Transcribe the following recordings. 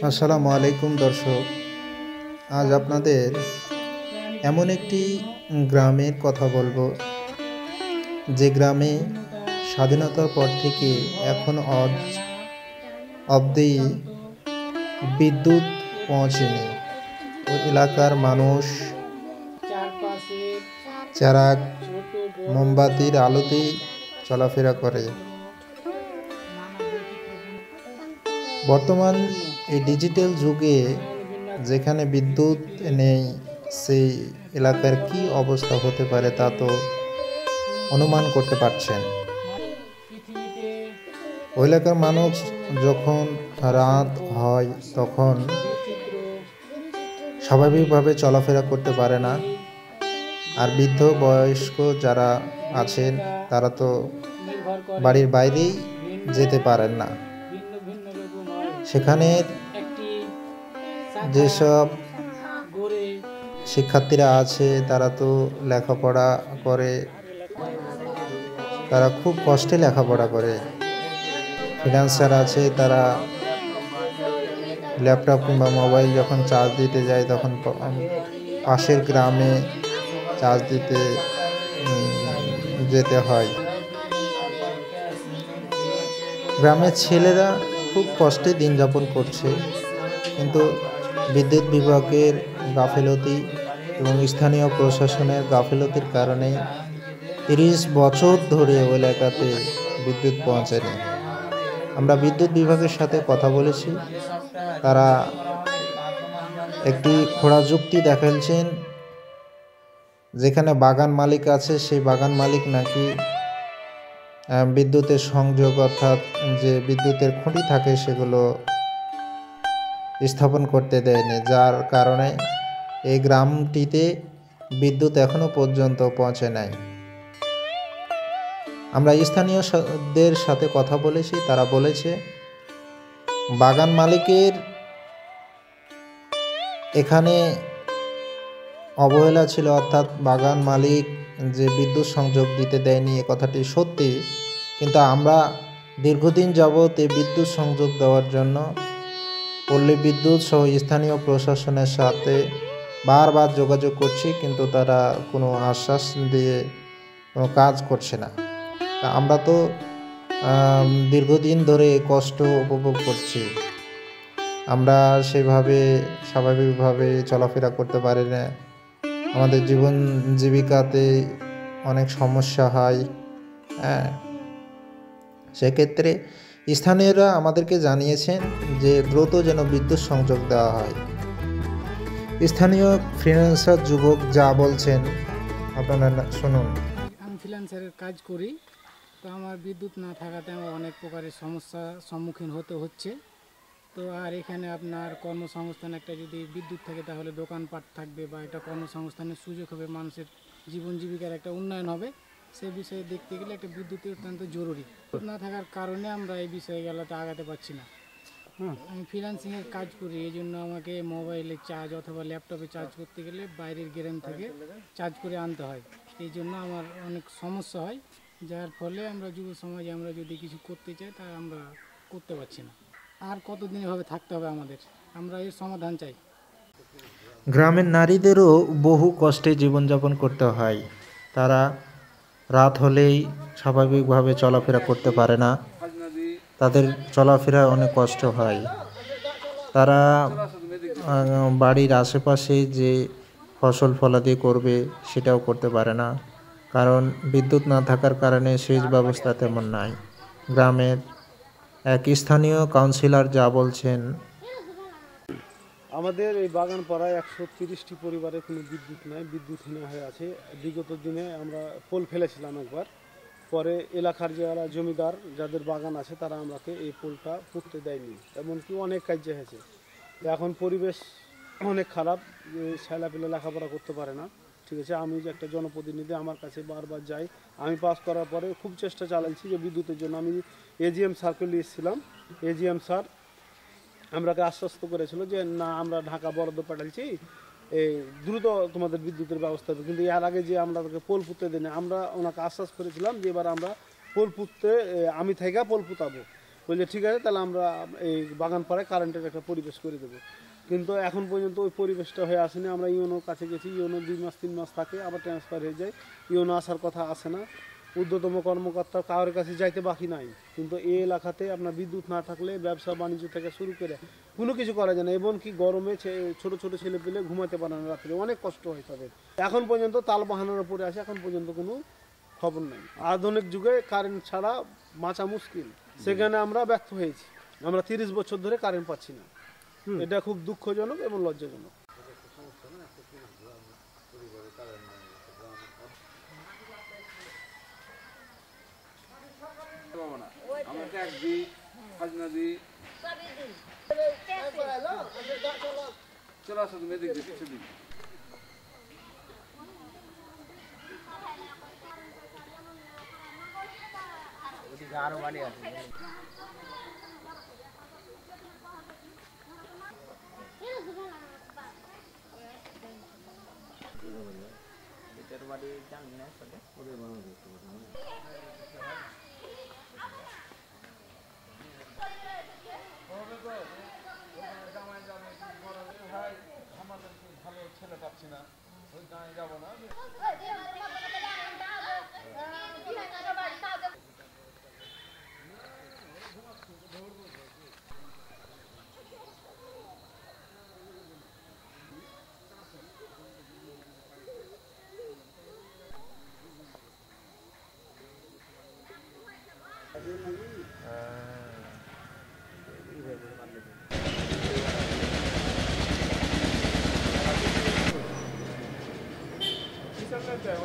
আসসালামু আলাইকুম দর্শক। আজ আপনাদের এমন একটি গ্রামের কথা বলবো, যে গ্রামে স্বাধীনতার পর থেকে এখন অবধি বিদ্যুৎ পৌঁছেনি। ওই এলাকার মানুষ চেরাগ মোমবাতির আলোতেই চলাফেরা করে। বর্তমান এই ডিজিটাল যুগে যেখানে বিদ্যুৎ নেই, সেই এলাকার কি অবস্থা হতে পারে তা তো অনুমান করতে পারছেন। ওই এলাকার মানুষ যখন রাত হয় তখন স্বাভাবিকভাবে চলাফেরা করতে পারে না। আর বৃদ্ধ বয়স্ক যারা আছেন তারা তো বাড়ির বাইরেই যেতে পারেন না। সেখানে যেসব শিক্ষার্থীরা আছে তারা তো লেখাপড়া করে, তারা খুব কষ্টে লেখাপড়া করে। ফ্রিল্যান্সার আছে, তারা ল্যাপটপ কিংবা মোবাইল যখন চার্জ দিতে যায় তখন পাশের গ্রামে চার্জ দিতে যেতে হয়। গ্রামের ছেলেরা খুব কষ্টে দিন যাপন করছে, কিন্তু বিদ্যুৎ বিভাগের গাফিলতি এবং স্থানীয় প্রশাসনের গাফিলতির কারণে 30 বছর ধরে ওই এলাকাতে বিদ্যুৎ পৌঁছায়নি। আমরা বিদ্যুৎ বিভাগের সাথে কথা বলেছি, তারা একটি খোঁড়া যুক্তি দেখাচ্ছেন। যেখানে বাগান মালিক আছে সেই বাগান মালিক নাকি বিদ্যুতের সংযোগ অর্থাৎ যে বিদ্যুতের খুঁটি থাকে সেগুলো স্থাপন করতে দেয়নি, যার কারণে এই গ্রামটিতে বিদ্যুৎ এখনো পর্যন্ত পৌঁছে নাই। আমরা স্থানীয়দের সাথে কথা বলেছি, তারা বলেছে বাগান মালিকের এখানে অবহেলা ছিল, অর্থাৎ বাগান মালিক যে বিদ্যুৎ সংযোগ দিতে দেয়নি এ কথাটি সত্যি। কিন্তু আমরা দীর্ঘদিন যাবৎ এই বিদ্যুৎ সংযোগ দেওয়ার জন্য পল্লী বিদ্যুৎ সহ স্থানীয় প্রশাসনের সাথে বারবার যোগাযোগ করছি, কিন্তু তারা কোনো আশ্বাস দিয়ে কোনো কাজ করছে না। আমরা তো দীর্ঘদিন ধরে কষ্ট উপভোগ করছি, আমরা সেভাবে স্বাভাবিকভাবে চলাফেরা করতে পারি না। আমাদের জীবন জীবিকাতে অনেক সমস্যা হয়। সেক্ষেত্রে স্থানীয়রা আমাদেরকে জানিয়েছেন যে দ্রুত যেন বিদ্যুৎ সংযোগ দেওয়া হয়। স্থানীয় ফ্রিল্যান্সার যুবক যা বলছেন আপনারা শুনুন। আমি ফ্রিল্যান্সারের কাজ করি, তো আমার বিদ্যুৎ না থাকাতে আমার অনেক প্রকারের সমস্যার সম্মুখীন হতে হচ্ছে। তো আর এখানে আপনার কর্মসংস্থান একটা যদি বিদ্যুৎ থাকে তাহলে দোকানপাট থাকবে বা একটা কর্মসংস্থানের সুযোগ হবে, মানুষের জীবন জীবিকার একটা উন্নয়ন হবে। সেই বিষয়ে দেখতে গেলে একটা বিদ্যুতের অত্যন্ত জরুরি। না থাকার কারণে আমরা এই বিষয়ে গেলাতে আগাতে পারছি না। আমি ফ্রিল্যান্সিংয়ের কাজ করি, এই জন্য আমাকে মোবাইলে চার্জ অথবা ল্যাপটপে চার্জ করতে গেলে বাইরের গ্রাম থেকে চার্জ করে আনতে হয়। এই জন্য আমার অনেক সমস্যা হয়, যার ফলে আমরা যুব সমাজে আমরা যদি কিছু করতে চাই তা আমরা করতে পারছি না। আর কতদিন এভাবে থাকতে হবে আমাদের, আমরা এর সমাধান চাই। গ্রামের নারীদেরও বহু কষ্টে জীবনযাপন করতে হয়। তারা রাত হলেই স্বাভাবিকভাবে চলাফেরা করতে পারে না, তাদের চলাফেরা অনেক কষ্ট হয়। তারা বাড়ির আশেপাশে যে ফসল ফলাদি করবে সেটাও করতে পারে না, কারণ বিদ্যুৎ না থাকার কারণে সেচ ব্যবস্থা তেমন নাই। গ্রামের এক স্থানীয় কাউন্সিলর যা বলছেন, আমাদের এই বাগান পাড়ায় 130টি পরিবারে কোনো বিদ্যুৎ নাই, বিদ্যুৎহীন হয়ে আছে। বিগত দিনে আমরা পোল ফেলেছিলাম একবার, পরে এলাকার যারা জমিদার যাদের বাগান আছে তারা আমাকে এই পোলটা পুঁততে দেয়নি, এমনকি অনেক কাজ হয়েছে। এখন পরিবেশ অনেক খারাপ, ছেলেপেলে লেখাপড়া করতে পারে না। ঠিক আছে, আমি যে একটা জনপ্রতিনিধি, আমার কাছে বারবার যাই। আমি পাস করার পরে খুব চেষ্টা চালাচ্ছি যে বিদ্যুতের জন্য। আমি এজিএম স্যারকে এসেছিলাম, এজিএম স্যার আমরাকে আশ্বস্ত করেছিল যে না, আমরা ঢাকা বরাদ্দ পাঠাচ্ছি, এই দ্রুত তোমাদের বিদ্যুতের ব্যবস্থা হবে। কিন্তু এর আগে যে আমরা পোল পুঁততে দিই না, আমরা ওনাকে আশ্বাস করেছিলাম যে এবার আমরা পোল পুঁততে আমি থেকে পোল পুঁতাবো। বলছে ঠিক আছে তাহলে আমরা এই বাগান পাড়ায় কারেন্টের একটা পরিবেশ করে দেবো। কিন্তু এখন পর্যন্ত ওই পরিবেশটা হয়ে আসেনি। আমরা ইউনোর কাছে গেছি, ইউনো 2 মাস 3 মাস থাকে, আবার ট্রান্সফার হয়ে যায়, ইউনো আসার কথা আসে না। ঊর্ধ্বতম কর্মকর্তা কারোর কাছে যাইতে বাকি নাই। কিন্তু এই এলাকাতে আপনার বিদ্যুৎ না থাকলে ব্যবসা বাণিজ্য থেকে শুরু করে কোনো কিছু করা যায় না। এবং কি গরমে ছোট ছোট ছেলে পেলে ঘুমাতে পারে না রাত্রে, অনেক কষ্ট হয় তাদের। এখন পর্যন্ত তাল বাহানোর উপরে আসে, এখন পর্যন্ত কোনো খবর নাই। আধুনিক যুগে কারেন্ট ছাড়া বাঁচা মুশকিল, সেখানে আমরা ব্যর্থ হয়েছি। আমরা 30 বছর ধরে কারেন্ট পাচ্ছি না। এটা খুব দুঃখজনক এবং লজ্জাজনক। আমরা ট্যাক্স দিই, খাজনা দিই। চলে আসো তুমি এদিক দিয়ে, কিছু দিন। আরো বাড়ি আছে। এটার বাড়ি জানি না আসলে। ভালো ছেলে পাচ্ছি না, ওই গাঁয়ে যাবো না।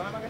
আমাকে